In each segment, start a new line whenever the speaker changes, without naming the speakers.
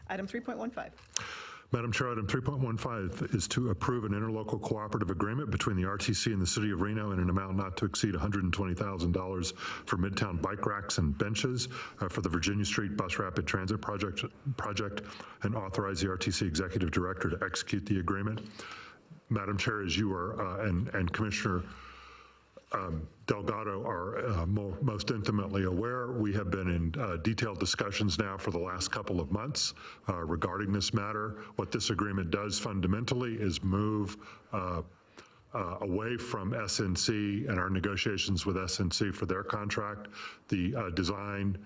Item 3.15.
Madam Chair, item 3.15 is to approve an interlocal cooperative agreement between the RTC and the City of Reno in an amount not to exceed $120,000 for Midtown bike racks and benches for the Virginia Street Bus Rapid Transit project, and authorize the RTC Executive Director to execute the agreement. Madam Chair, as you are, and Commissioner Delgado are most intimately aware, we have been in detailed discussions now for the last couple of months regarding this matter. What this agreement does fundamentally is move away from SNC and our negotiations with SNC for their contract, the design,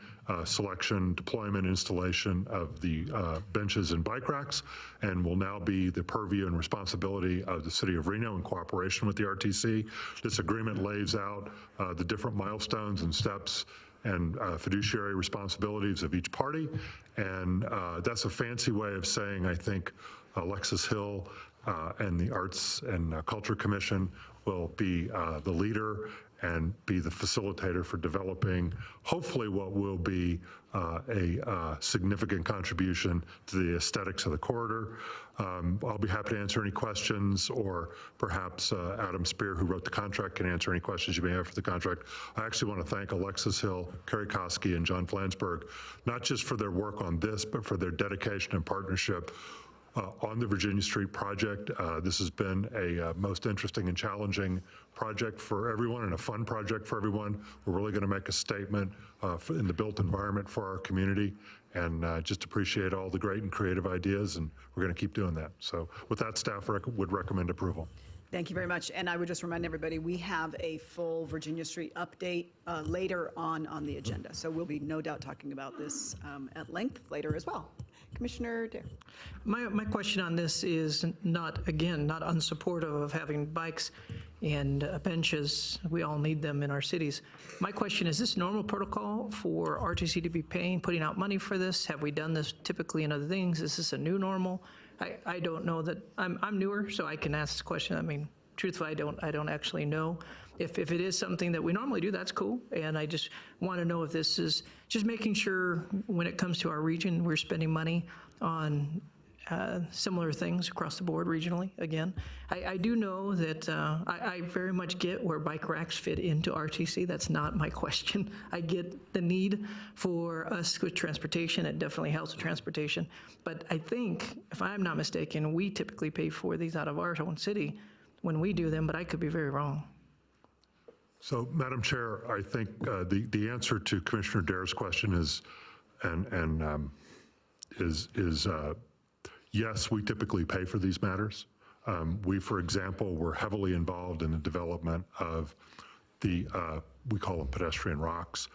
selection, deployment, installation of the benches and bike racks, and will now be the purview and responsibility of the City of Reno in cooperation with the RTC. This agreement lays out the different milestones and steps and fiduciary responsibilities of each party, and that's a fancy way of saying, I think, Alexis Hill and the Arts and Culture Commission will be the leader and be the facilitator for developing, hopefully, what will be a significant contribution to the aesthetics of the corridor. I'll be happy to answer any questions, or perhaps Adam Spear, who wrote the contract, can answer any questions you may have for the contract. I actually want to thank Alexis Hill, Kerry Koski, and John Flansburgh, not just for their work on this, but for their dedication and partnership on the Virginia Street project. This has been a most interesting and challenging project for everyone, and a fun project for everyone. We're really going to make a statement in the built environment for our community, and just appreciate all the great and creative ideas, and we're going to keep doing that. So with that, staff would recommend approval.
Thank you very much. And I would just remind everybody, we have a full Virginia Street update later on the agenda. So we'll be no doubt talking about this at length later as well. Commissioner Dare.
My question on this is not unsupportive of having bikes and benches. We all need them in our cities. My question is this normal protocol for RTC to be putting out money for this? Have we done this typically in other things? Is this a new normal? I don't know that. I'm newer, so I can ask this question. I mean, truthfully, I don't actually know. If it is something that we normally do, that's cool. And I just want to know if this is just making sure when it comes to our region, we're spending money on similar things across the board regionally. Again, I do know that I very much get where bike racks fit into RTC. That's not my question. I get the need for us with transportation. It definitely helps with transportation. But I think, if I'm not mistaken, we typically pay for these out of our own city when we do them, but I could be very wrong.
So, Madam Chair, I think the answer to Commissioner Dare's question is, yes, we typically pay for these matters. We, for example, were heavily involved in the development of the, we call them pedestrian rocks.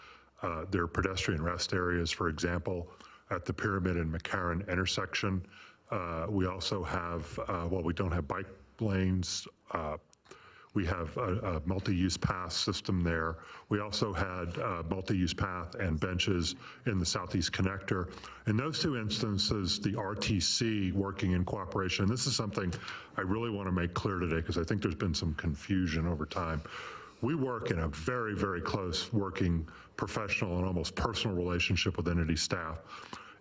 They're pedestrian rest areas, for example, at the Pyramid and McCarran intersection. We also have, while we don't have bike lanes, we have a multi-use path system there. We also had multi-use path and benches in the Southeast Connector. In those two instances, the RTC working in cooperation, this is something I really want to make clear today because I think there's been some confusion over time. We work in a very, very close working professional and almost personal relationship with entity staff.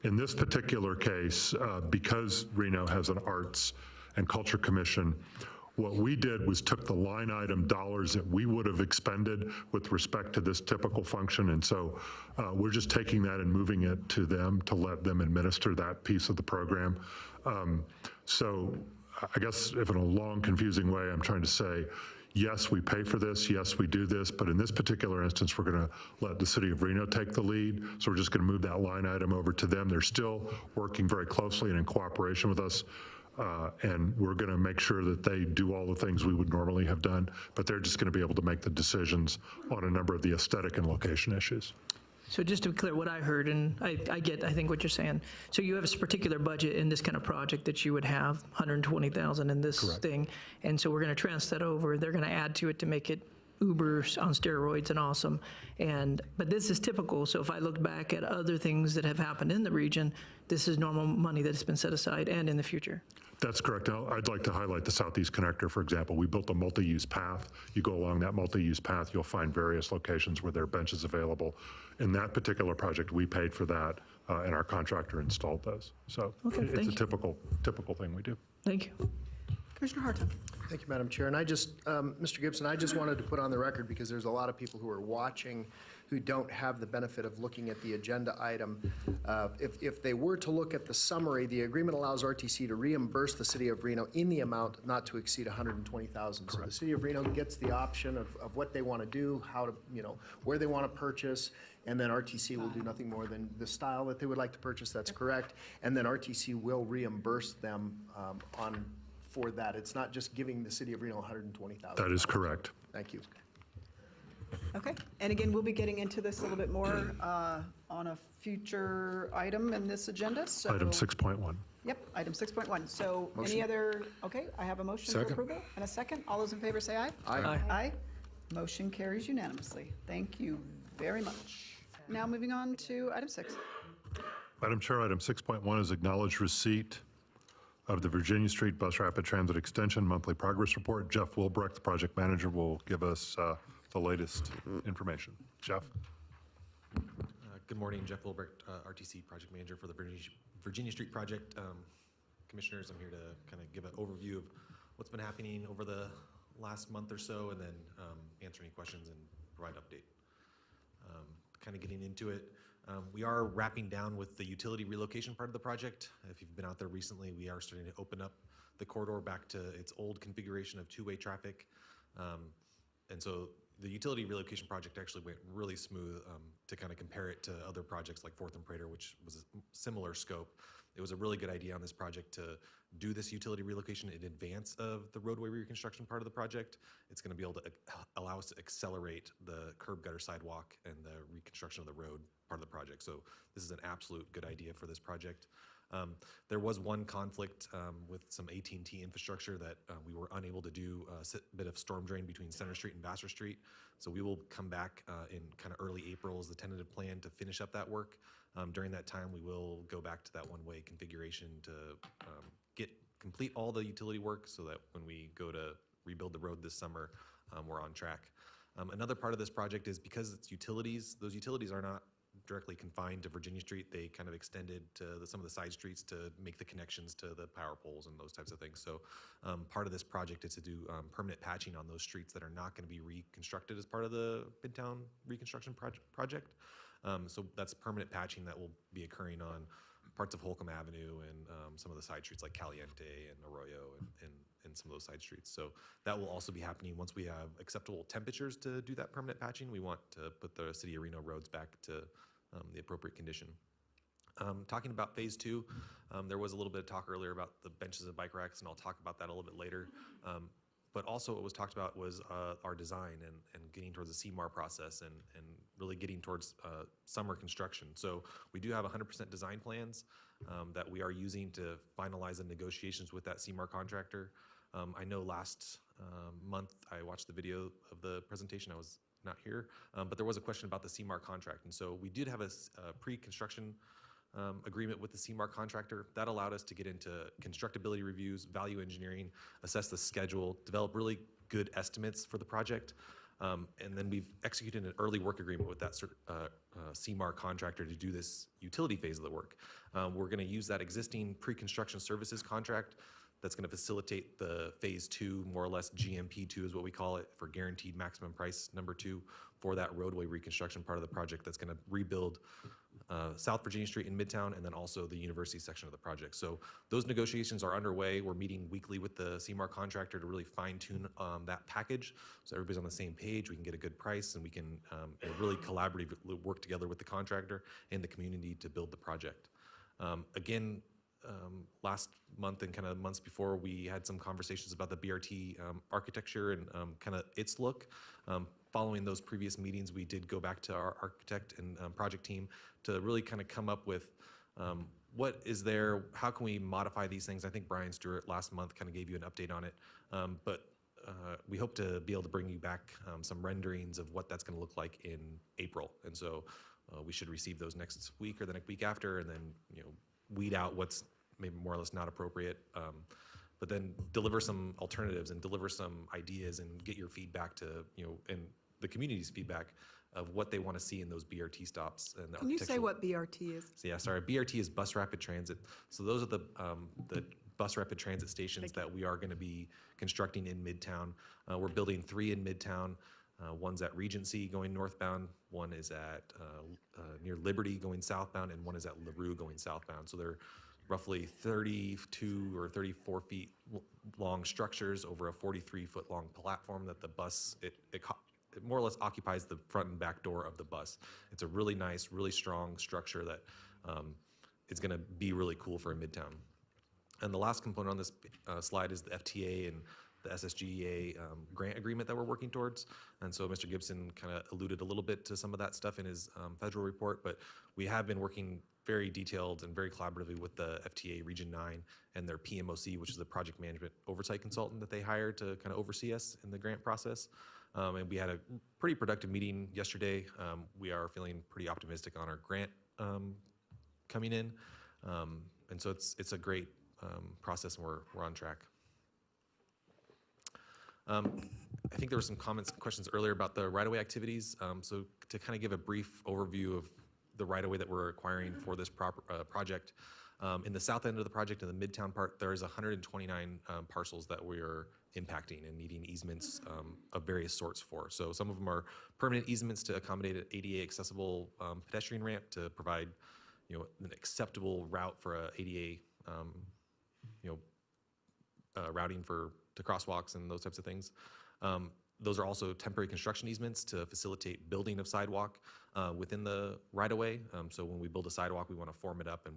In this particular case, because Reno has an Arts and Culture Commission, what we did was took the line item dollars that we would have expended with respect to this typical function, and so we're just taking that and moving it to them to let them administer that piece of the program. So I guess if in a long, confusing way, I'm trying to say, yes, we pay for this, yes, we do this, but in this particular instance, we're gonna let the City of Reno take the lead, so we're just gonna move that line item over to them. They're still working very closely and in cooperation with us. And we're going to make sure that they do all the things we would normally have done, but they're just going to be able to make the decisions on a number of the aesthetic and location issues.
So just to be clear, what I heard, and I think what you're saying. So you have a particular budget in this kind of project that you would have 120,000 in this
Correct.
thing, and so we're going to transfer that over. They're going to add to it to make it Uber on steroids and awesome. But this is typical. So if I look back at other things that have happened in the region, this is normal money that's been set aside and in the future.
That's correct. I'd like to highlight the Southeast Connector, for example. We built a multi-use path. You go along that multi-use path, you'll find various locations where there are benches available. In that particular project, we paid for that and our contractor installed those. So
Okay,
it's
thank
a
you.
typical thing we do.
Thank you.
Commissioner Hartung.
Thank you, Madam Chair. And Mr. Gibson, I just wanted to put on the record, because there's a lot of people who are watching who don't have the benefit of looking at the agenda item. If they were to look at the summary, the agreement allows RTC to reimburse the city of Reno in the amount not to exceed $120,000. So the city of Reno gets the option of what they want to do, how to, where they want to purchase, and then RTC will do nothing more than the style that they would like to purchase. That's correct. And then RTC will reimburse them for that. It's not just giving the city of Reno $120,000.
That is correct.
Thank you.
Okay, and again, we'll be getting into this a little bit more on a future item in this agenda, so.
Item 6.1.
Yep, item 6.1. So any
Motion.
other, okay, I have a motion for
Second.
approval and a second. All those in favor say aye.
Aye.
Aye. Motion carries unanimously. Thank you very much. Now moving on to item 6.
Madam Chair, item 6.1 is acknowledged receipt of the Virginia Street Bus Rapid Transit Extension Monthly Progress Report. Jeff Wilbrecht, the project manager, will give us the latest information. Jeff?
Good morning, Jeff Wilbrecht, RTC project manager for the Virginia Street project. Commissioners, I'm here to kind of give an overview of what's been happening over the last month or so, and then answer any questions and provide update. Kind of getting into it, we are wrapping down with the utility relocation part of the project. If you've been out there recently, we are starting to open up the corridor back to its old configuration of two-way traffic. And so the utility relocation project actually went really smooth. To kind of compare it to other projects like Fourth and Prater, which was a similar scope. It was a really good idea on this project to do this utility relocation in advance of the roadway reconstruction part of the project. It's going to be able to allow us to accelerate the curb gutter sidewalk and the reconstruction of the road part of the project. So this is an absolute good idea for this project. There was one conflict with some AT&T infrastructure that we were unable to do a bit of storm drain between Center Street and Vassar Street. So we will come back in kind of early April is the tentative plan to finish up that work. During that time, we will go back to that one-way configuration to complete all the utility work so that when we go to rebuild the road this summer, we're on track. Another part of this project is because it's utilities, those utilities are not directly confined to Virginia Street. They kind of extended to some of the side streets to make the connections to the power poles and those types of things. So part of this project is to do permanent patching on those streets that are not going to be reconstructed as part of the Midtown reconstruction project. So that's permanent patching that will be occurring on parts of Holcomb Avenue and some of the side streets like Caliente and Arroyo and some of those side streets. So that will also be happening once we have acceptable temperatures to do that permanent patching. We want to put the city of Reno roads back to the appropriate condition. Talking about phase 2, there was a little bit of talk earlier about the benches and bike racks, and I'll talk about that a little bit later. But also what was talked about was our design and getting towards the CMAR process and really getting towards summer construction. So we do have 100% design plans that we are using to finalize the negotiations with that CMAR contractor. I know last month I watched the video of the presentation. I was not here, but there was a question about the CMAR contract. And so we did have a pre-construction agreement with the CMAR contractor. That allowed us to get into constructability reviews, value engineering, assess the schedule, develop really good estimates for the project. And then we've executed an early work agreement with that CMAR contractor to do this utility phase of the work. We're going to use that existing pre-construction services contract that's going to facilitate the phase 2, more or less GMP2 is what we call it, for guaranteed maximum price number 2 for that roadway reconstruction part of the project that's going to rebuild South Virginia Street in Midtown and then also the university section of the project. So those negotiations are underway. We're meeting weekly with the CMAR contractor to really fine tune that package so everybody's on the same page, we can get a good price, and we can really collaboratively work together with the contractor and the community to build the project. Last month and kind of months before, we had some conversations about the BRT architecture and kind of its look. Following those previous meetings, we did go back to our architect and project team to really kind of come up with what is there, how can we modify these things. I think Brian Stewart last month kind of gave you an update on it, but we hope to be able to bring you back some renderings of what that's going to look like in April. And so we should receive those next week or the next week after, and then weed out what's maybe more or less not appropriate, but then deliver some alternatives and deliver some ideas and get your feedback to, and the community's feedback of what they want to see in those BRT stops. And the
Can you say
architectural-
what BRT is?
So yeah, sorry, BRT is Bus Rapid Transit. So those are the Bus Rapid Transit stations that we are going to be constructing in Midtown. We're building 3 in Midtown. One's at Regency going northbound, one is at near Liberty going southbound, and one is at LaRue going southbound. So they're roughly 32 or 34 feet long structures over a 43-foot long platform that the bus, it more or less occupies the front and back door of the bus. It's a really nice, really strong structure that is going to be really cool for a Midtown. And the last component on this slide is the FTA and the SSGEA grant agreement that we're working towards. And so Mr. Gibson kind of alluded a little bit to some of that stuff in his federal report, but we have been working very detailed and very collaboratively with the FTA Region 9 and their PMOC, which is the project management oversight consultant that they hired to kind of oversee us in the grant process. And we had a pretty productive meeting yesterday. We are feeling pretty optimistic on our grant coming in. And so it's a great process, and we're on track. I think there were some comments and questions earlier about the right-of-way activities. So to kind of give a brief overview of the right-of-way that we're acquiring for this project, in the south end of the project, in the Midtown part, there is 129 parcels that we are impacting and needing easements of various sorts for. So some of them are permanent easements to accommodate an ADA accessible pedestrian ramp to provide, an acceptable route for a ADA, routing to crosswalks and those types of things. Those are also temporary construction easements to facilitate building of sidewalk within the right-of-way. So when we build a sidewalk, we want to form it up, and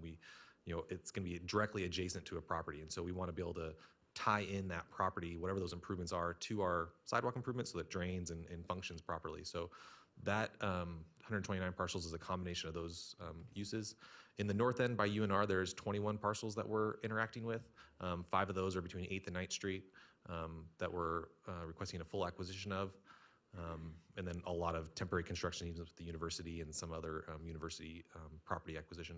it's going to be directly adjacent to a property. And so we want to be able to tie in that property, whatever those improvements are, to our sidewalk improvements so that it drains and functions properly. So that 129 parcels is a combination of those uses. In the north end by UNR, there's 21 parcels that we're interacting with. 5 of those are between 8th and 9th Street that we're requesting a full acquisition of. And then a lot of temporary construction easements with the university and some other university property acquisition.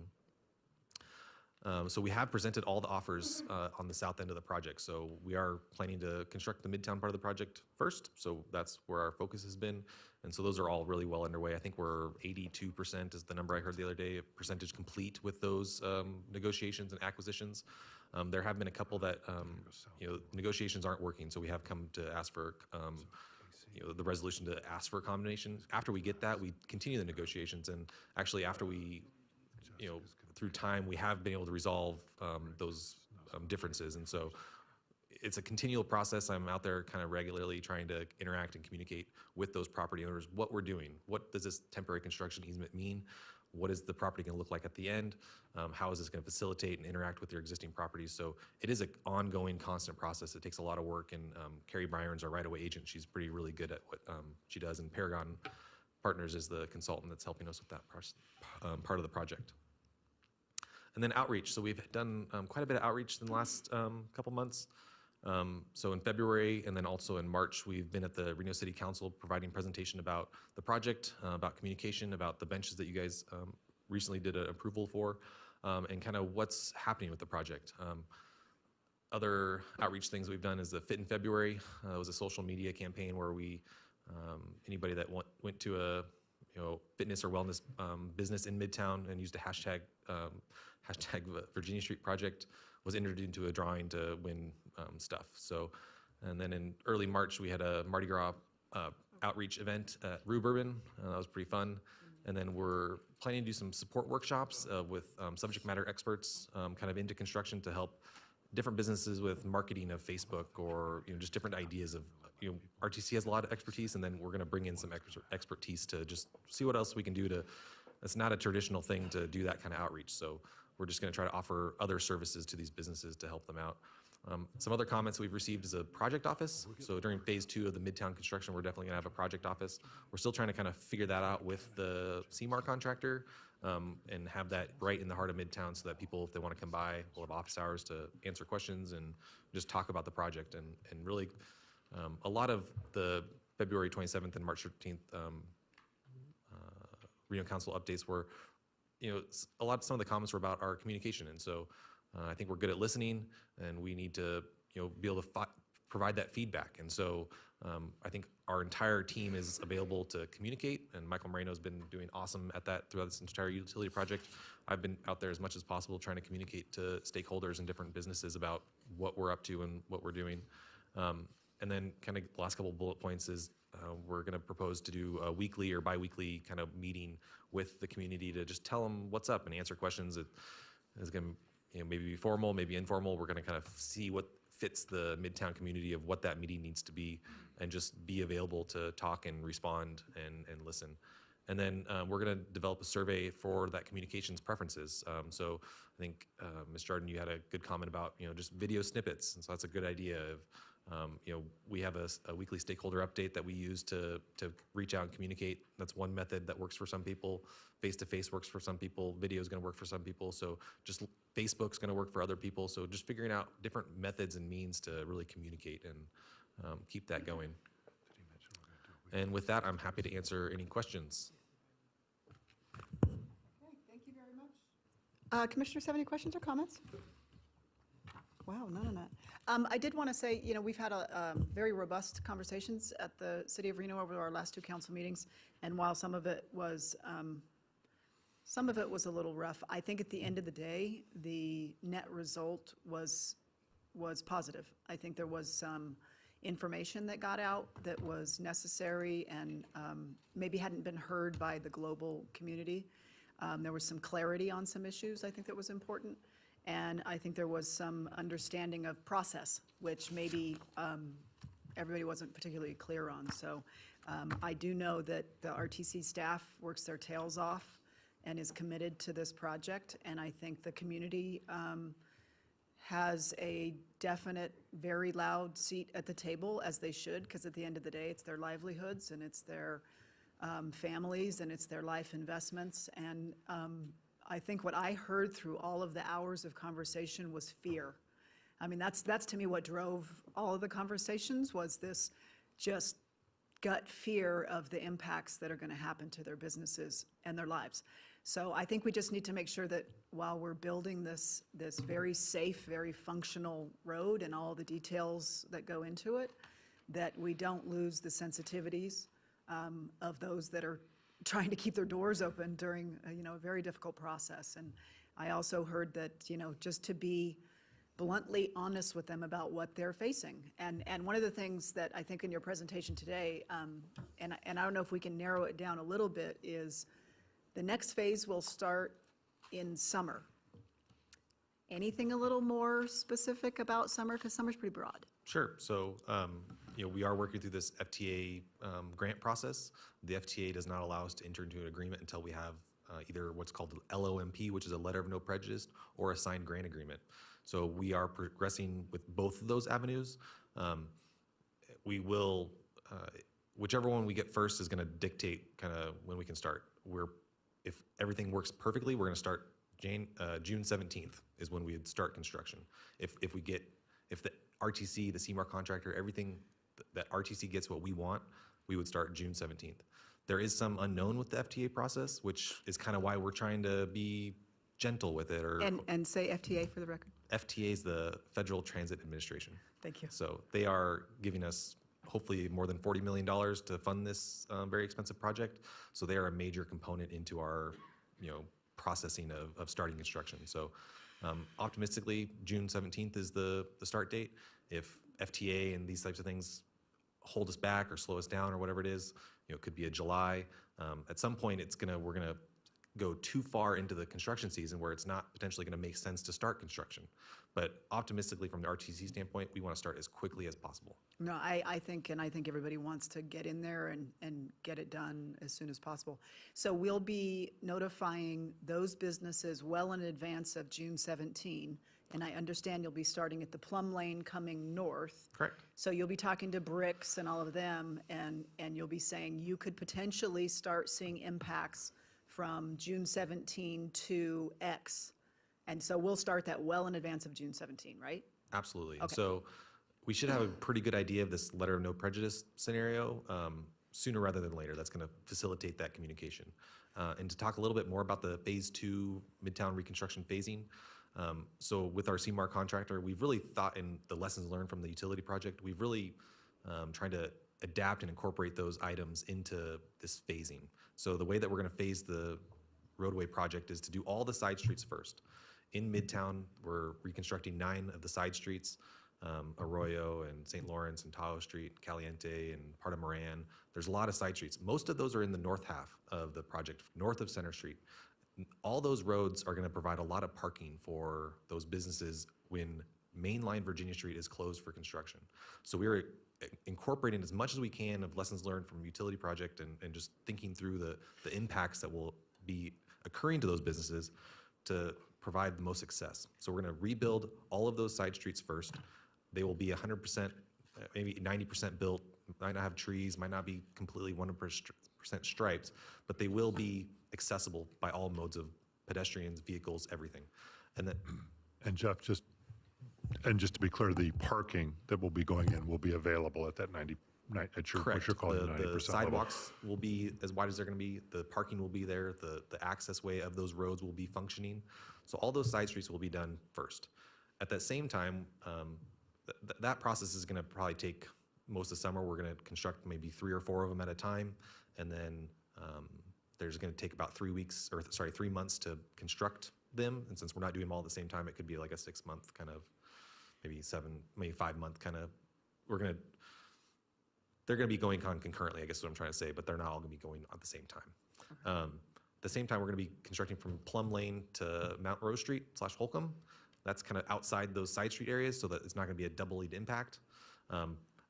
So we have presented all the offers on the south end of the project. So we are planning to construct the Midtown part of the project first. So that's where our focus has been. And so those are all really well underway. I think we're 82% is the number I heard the other day, percentage complete with those negotiations and acquisitions. There have been a couple that, negotiations aren't working. So we have come to ask for, the resolution to ask for a combination. After we get that, we continue the negotiations. And actually after we, through time, we have been able to resolve those differences. And so it's a continual process. I'm out there kind of regularly trying to interact and communicate with those property owners, what we're doing. What does this temporary construction easement mean? What is the property going to look like at the end? How is this going to facilitate and interact with your existing properties? So it is an ongoing, constant process. It takes a lot of work. And Carrie Byron's our right-of-way agent. She's really good at what she does. And Paragon Partners is the consultant that's helping us with that part of the project. And then outreach. So we've done quite a bit of outreach in the last couple months. So in February and then also in March, we've been at the Reno City Council providing presentation about the project, about communication, about the benches that you guys recently did an approval for, and kind of what's happening with the project. Other outreach things we've done is the Fit in February. It was a social media campaign where we, anybody that went to a fitness or wellness business in Midtown and used a hashtag Virginia Street Project was entered into a drawing to win stuff. So, and then in early March, we had a Mardi Gras outreach event at Rue Bourbon. That was pretty fun. And then we're planning to do some support workshops with subject matter experts kind of into construction to help different businesses with marketing of Facebook or just different ideas of, RTC has a lot of expertise, and then we're going to bring in some expertise to just see what else we can do to, it's not a traditional thing to do that kind of outreach. So we're just going to try to offer other services to these businesses to help them out. Some other comments we've received is a project office. So during phase 2 of the Midtown construction, we're definitely going to have a project office. We're still trying to kind of figure that out with the CMAR contractor and have that right in the heart of Midtown so that people, if they want to come by, will have office hours to answer questions and just talk about the project. And really, a lot of the February 27th and March 13th Reno Council updates were, some of the comments were about our communication. And so I think we're good at listening, and we need to, be able to provide that feedback. And so I think our entire team is available to communicate, and Michael Moreno's been doing awesome at that throughout this entire utility project. I've been out there as much as possible trying to communicate to stakeholders and different businesses about what we're up to and what we're doing. And then kind of the last couple bullet points is we're going to propose to do a weekly or biweekly kind of meeting with the community to just tell them what's up and answer questions. It is going to maybe be formal, maybe informal. We're going to kind of see what fits the Midtown community of what that meeting needs to be, and just be available to talk and respond and listen. And then we're going to develop a survey for that communications preferences. So I think, Ms. Jordan, you had a good comment about, just video snippets. And so that's a good idea of, we have a weekly stakeholder update that we use to reach out and communicate. That's one method that works for some people. Face-to-face works for some people. Video is going to work for some people. So just Facebook's going to work for other people. So just figuring out different methods and means to really communicate and keep that going. And with that, I'm happy to answer any questions.
Okay, thank you very much. Commissioners have any questions or comments? Wow, none of that. I did want to say, we've had a very robust conversations at the City of Reno over our last 2 council meetings, and while some of it was a little rough, I think at the end of the day, the net result was positive. I think there was some information that got out that was necessary and maybe hadn't been heard by the global community. There was some clarity on some issues I think that was important. And I think there was some understanding of process, which maybe everybody wasn't particularly clear on. So I do know that the RTC staff works their tails off and is committed to this project. And I think the community has a definite, very loud seat at the table, as they should, because at the end of the day, it's their livelihoods and it's their families and it's their life investments. And I think what I heard through all of the hours of conversation was fear. I mean, that's to me what drove all of the conversations, was this just gut fear of the impacts that are going to happen to their businesses and their lives. So I think we just need to make sure that while we're building this very safe, very functional road and all the details that go into it, that we don't lose the sensitivities of those that are trying to keep their doors open during a very difficult process. And I also heard that, just to be bluntly honest with them about what they're facing. And one of the things that I think in your presentation today, and I don't know if we can narrow it down a little bit, is the next phase will start in summer. Anything a little more specific about summer? Because summer's pretty broad.
Sure. So, we are working through this FTA grant process. The FTA does not allow us to enter into an agreement until we have either what's called the LOMP, which is a letter of no prejudice, or a signed grant agreement. So we are progressing with both of those avenues. We will, whichever one we get first is going to dictate kind of when we can start. If everything works perfectly, we're going to start June 17th is when we would start construction. If the RTC, the CMAR contractor, everything that RTC gets what we want, we would start June 17th. There is some unknown with the FTA process, which is kind of why we're trying to be gentle with it.
And say FTA for the record.
FTA is the Federal Transit Administration.
Thank you.
So they are giving us hopefully more than $40 million to fund this very expensive project. So they are a major component into our, processing of starting construction. So optimistically, June 17th is the start date. If FTA and these types of things hold us back or slow us down or whatever it is, it could be a July. At some point, we're gonna go too far into the construction season where it's not potentially gonna make sense to start construction. But optimistically, from the RTC standpoint, we want to start as quickly as possible.
No, I think everybody wants to get in there and get it done as soon as possible. So we'll be notifying those businesses well in advance of June 17. And I understand you'll be starting at the Plum Lane coming north.
Correct.
So you'll be talking to Bricks and all of them, and you'll be saying you could potentially start seeing impacts from June 17 to X. And so we'll start that well in advance of June 17, right?
Absolutely.
Okay.
So we should have a pretty good idea of this letter of no prejudice scenario sooner rather than later. That's going to facilitate that communication. And to talk a little bit more about the phase 2 Midtown reconstruction phasing, So with our CMAR contractor, we've really thought in the lessons learned from the utility project. We've really tried to adapt and incorporate those items into this phasing. So the way that we're going to phase the roadway project is to do all the side streets first. In Midtown, we're reconstructing 9 of the side streets, Arroyo and St. Lawrence and Tahoe Street, Caliente and part of Moran. There's a lot of side streets. Most of those are in the north half of the project, north of Center Street. All those roads are going to provide a lot of parking for those businesses when mainline Virginia Street is closed for construction. So we're incorporating as much as we can of lessons learned from utility project and just thinking through the impacts that will be occurring to those businesses to provide the most success. So we're going to rebuild all of those side streets first. They will be 100%, maybe 90% built, might not have trees, might not be completely 100% stripes, but they will be accessible by all modes of pedestrians, vehicles, everything. And then,
And Jeff, just to be clear, the parking that will be going in will be available at that 90, at your, what
correct,
you're calling the 90%
the
level.
sidewalks will be as wide as they're going to be, the parking will be there, the access way of those roads will be functioning. So all those side streets will be done first. At that same time, that process is going to probably take most of the summer. We're going to construct maybe 3 or 4 of them at a time, and then there's going to take about 3 months to construct them. And since we're not doing them all at the same time, it could be like a 6-month kind of, maybe 5-month kind of. They're going to be going on concurrently, I guess is what I'm trying to say, but they're not all going to be going at the same time. At the same time, we're going to be constructing from Plum Lane to Mount Rose Street / Holcomb. That's kind of outside those side street areas so that it's not going to be a double lead impact.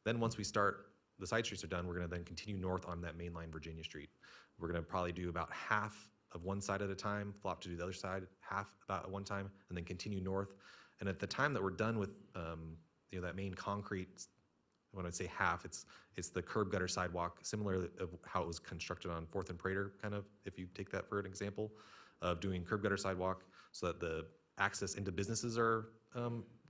Then once we start, the side streets are done, we're going to then continue north on that mainline Virginia Street. We're going to probably do about half of one side at a time, flop to do the other side, half about at one time, and then continue north. And at the time that we're done with that main concrete, when I say half, it's the curb gutter sidewalk, similar of how it was constructed on 4th and Prater, kind of, if you take that for an example, of doing curb gutter sidewalk so that the access into businesses are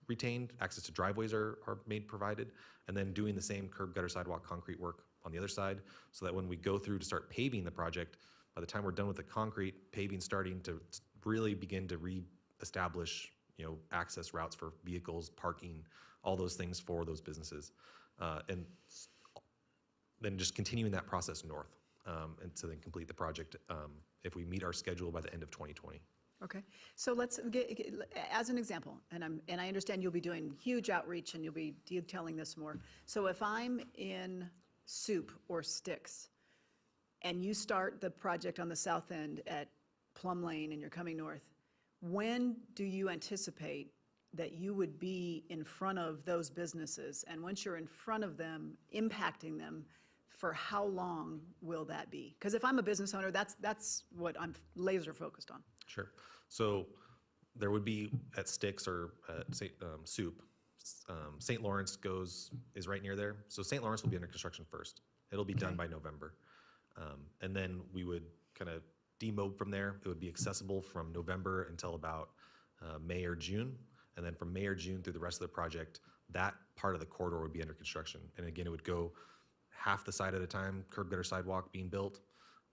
retained, access to driveways are provided, and then doing the same curb gutter sidewalk concrete work on the other side so that when we go through to start paving the project, by the time we're done with the concrete, paving starting to really begin to re-establish access routes for vehicles, parking, all those things for those businesses. And then just continuing that process north and to then complete the project if we meet our schedule by the end of 2020.
Okay, so let's get, as an example, and I understand you'll be doing huge outreach and you'll be detailing this more. So if I'm in Soup or Sticks, and you start the project on the south end at Plum Lane and you're coming north, when do you anticipate that you would be in front of those businesses? And once you're in front of them, impacting them, for how long will that be? Because if I'm a business owner, that's what I'm laser focused on.
Sure. So there would be at Sticks or at Soup, St. Lawrence is right near there. So St. Lawrence will be under construction first. It'll be done by November. And then we would kind of demob from there. It would be accessible from November until about May or June. And then from May or June through the rest of the project, that part of the corridor would be under construction. And again, it would go half the side at a time, curb gutter sidewalk being built.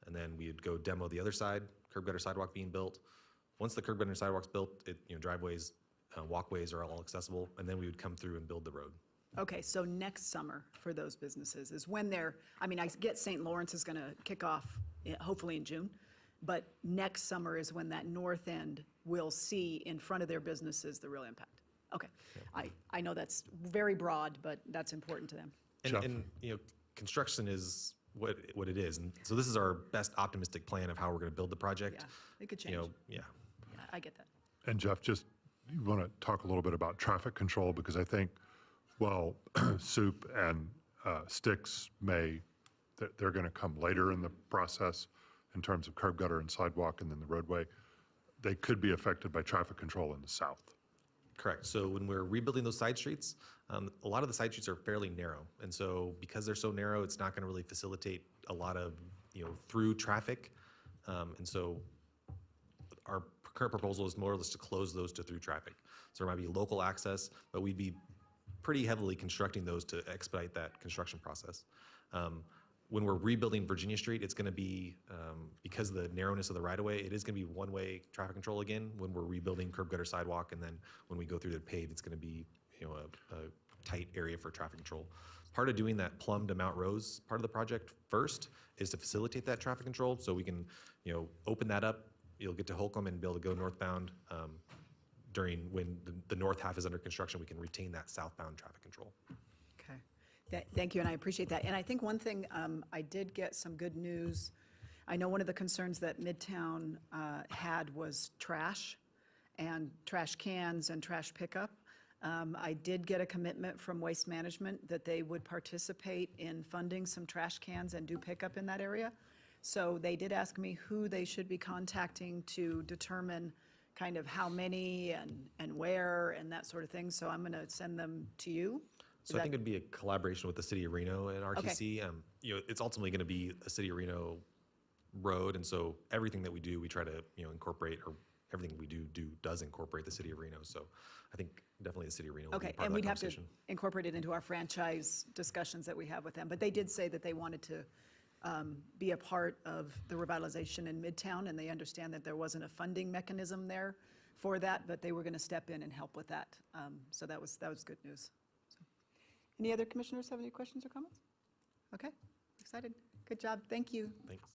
And then we'd go demo the other side, curb gutter sidewalk being built. Once the curb gutter sidewalk's built, driveways, walkways are all accessible. And then we would come through and build the road.
Okay, so next summer for those businesses is when I get St. Lawrence is going to kick off hopefully in June, but next summer is when that north end will see in front of their businesses the real impact. Okay, I know that's very broad, but that's important to them.
And construction is what it is. And so this is our best optimistic plan of how we're going to build the project.
Yeah, it could change.
Yeah.
Yeah, I get that.
And Jeff, you want to talk a little bit about traffic control, because I think, well, Soup and Sticks they're going to come later in the process in terms of curb gutter and sidewalk and then the roadway. They could be affected by traffic control in the south.
Correct. So when we're rebuilding those side streets, a lot of the side streets are fairly narrow. And so because they're so narrow, it's not going to really facilitate a lot of, through traffic. And so our current proposal is more or less to close those to through traffic. So there might be local access, but we'd be pretty heavily constructing those to expedite that construction process. when we're rebuilding Virginia Street, it's going to be, because of the narrowness of the right-of-way, it is going to be one-way traffic control again when we're rebuilding curb gutter sidewalk, and then when we go through the paved, it's going to be, a tight area for traffic control. Part of doing that Plum to Mount Rose part of the project first is to facilitate that traffic control, so we can, open that up. You'll get to Holcomb and be able to go northbound during when the north half is under construction. We can retain that southbound traffic control.
Okay. Thank you, and I appreciate that. And I think one thing, I did get some good news. I know one of the concerns that Midtown had was trash and trash cans and trash pickup. I did get a commitment from Waste Management that they would participate in funding some trash cans and do pickup in that area. So they did ask me who they should be contacting to determine kind of how many and where and that sort of thing. So I'm going to send them to you.
So I think it'd be a collaboration with the city of Reno and RTC. It's ultimately going to be a city of Reno road, and so everything that we do, we try to incorporate, or everything we do does incorporate the city of Reno. So I think definitely the city of Reno will be
Okay,
part
and
of that
we'd have to
conversation.
incorporate it into our franchise discussions that we have with them. But they did say that they wanted to be a part of the revitalization in Midtown, and they understand that there wasn't a funding mechanism there for that, but they were going to step in and help with that. So that was good news. So, any other commissioners have any questions or comments? Okay, excited. Good job. Thank you.
Thanks.